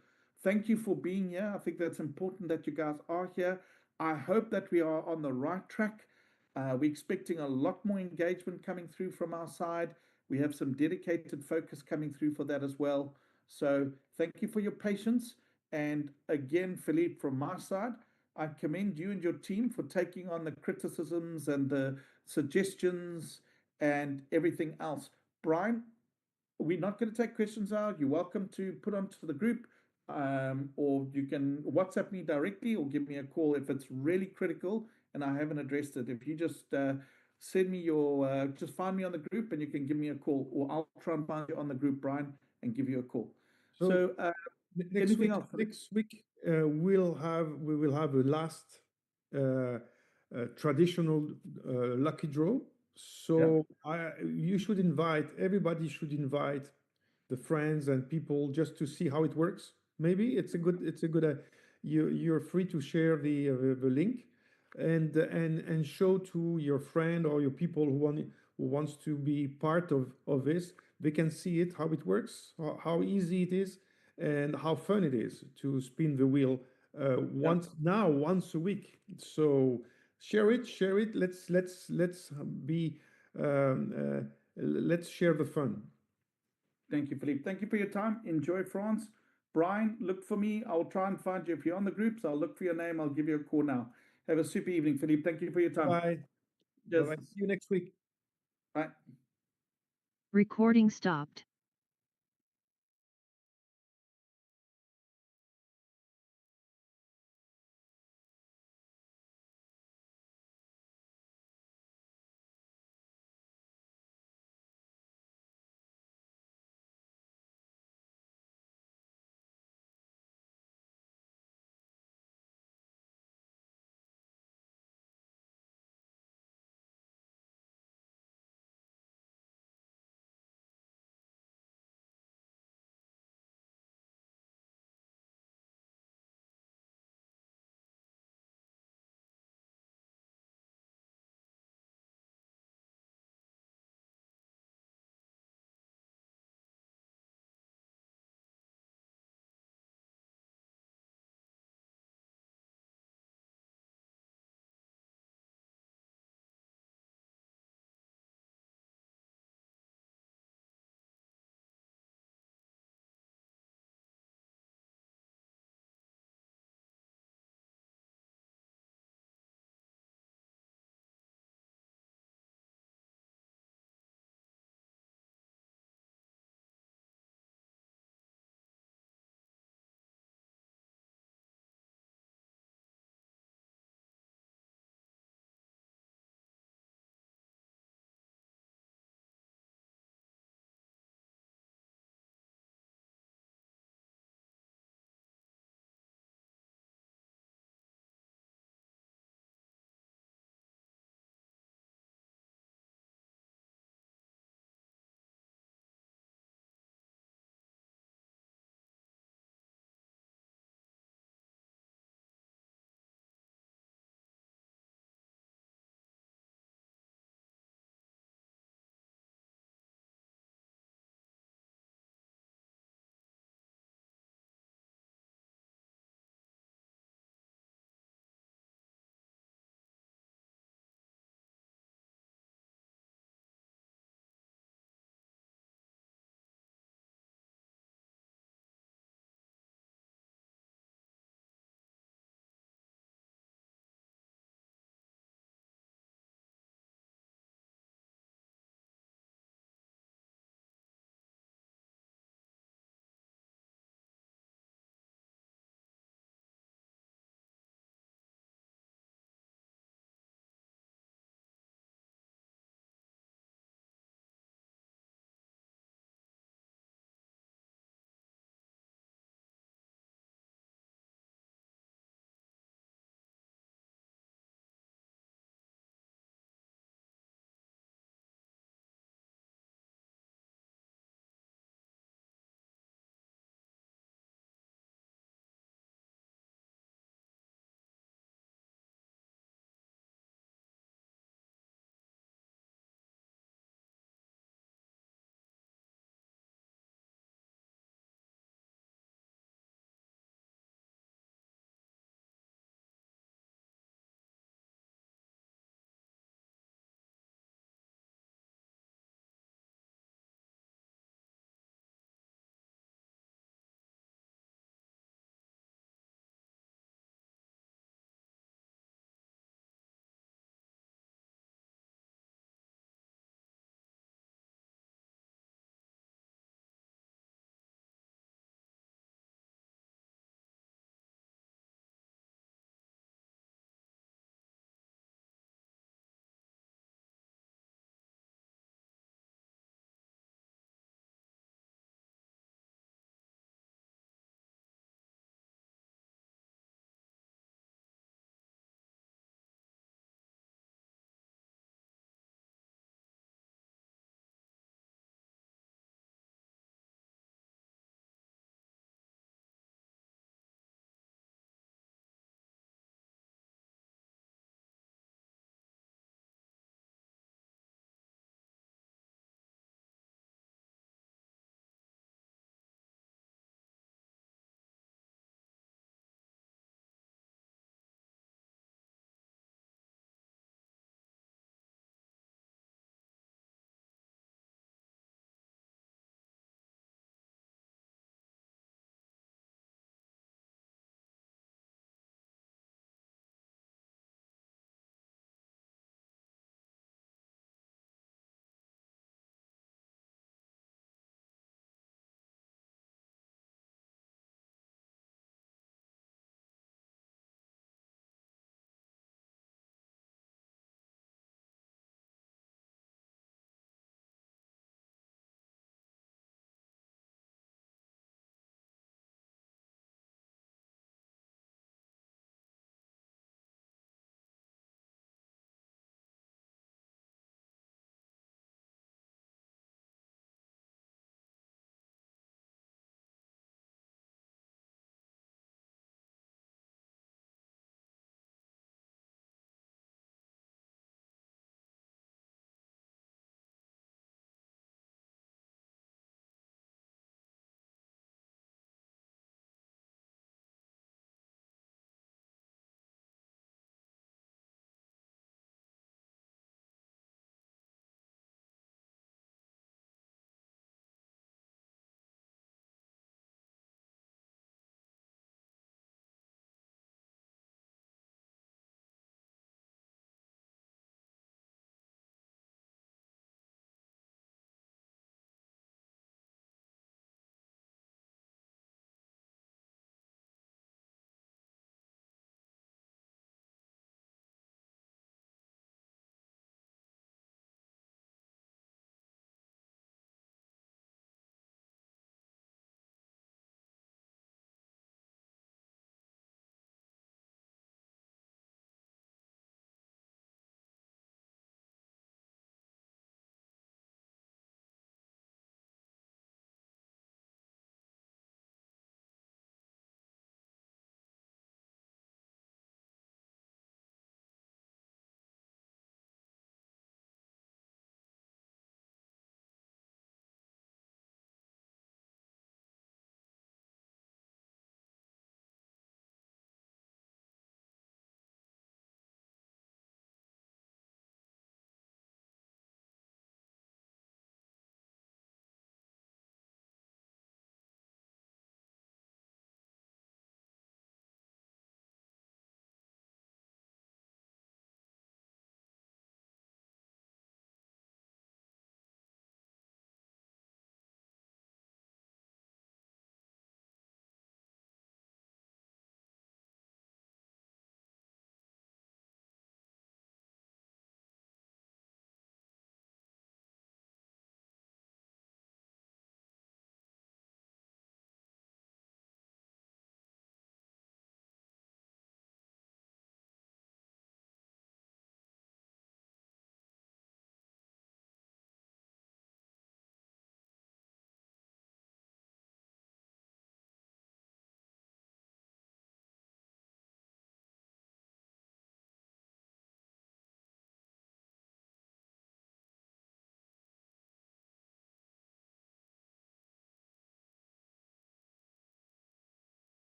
Thank you for being here. I think that's important that you guys are here. I hope that we are on the right track. We're expecting a lot more engagement coming through from our side. We have some dedicated focus coming through for that as well. So thank you for your patience. And again, Philippe, from my side, I commend you and your team for taking on the criticisms and the suggestions and everything else. Brian, we're not going to take questions out. You're welcome to put onto the group, or you can WhatsApp me directly or give me a call if it's really critical and I haven't addressed it. If you just send me just find me on the group and you can give me a call, or I'll try and find you on the group, Brian, and give you a call. So So, next anything week, else? we will have a last traditional lucky draw. Yeah, So you should invite everybody. Should invite the friends and people just to see how it works. Maybe it's a good. You're free to share the link and show to your friend or your people who wants to be part of this. They can see it, how it works, how easy it is, and how fun it is to spin the wheel yeah. once a week. So share it. Let's be let's share the fun. Thank you, Philippe. Thank you for your time. Enjoy France. Brian, look for me. I'll try and find you. If you're on the groups, I'll look for your name. I'll give you a call now. Have a super evening, Philippe. Thank you for your Bye time. bye. Bye Cheers. bye. See you next week. Bye. Recording stopped.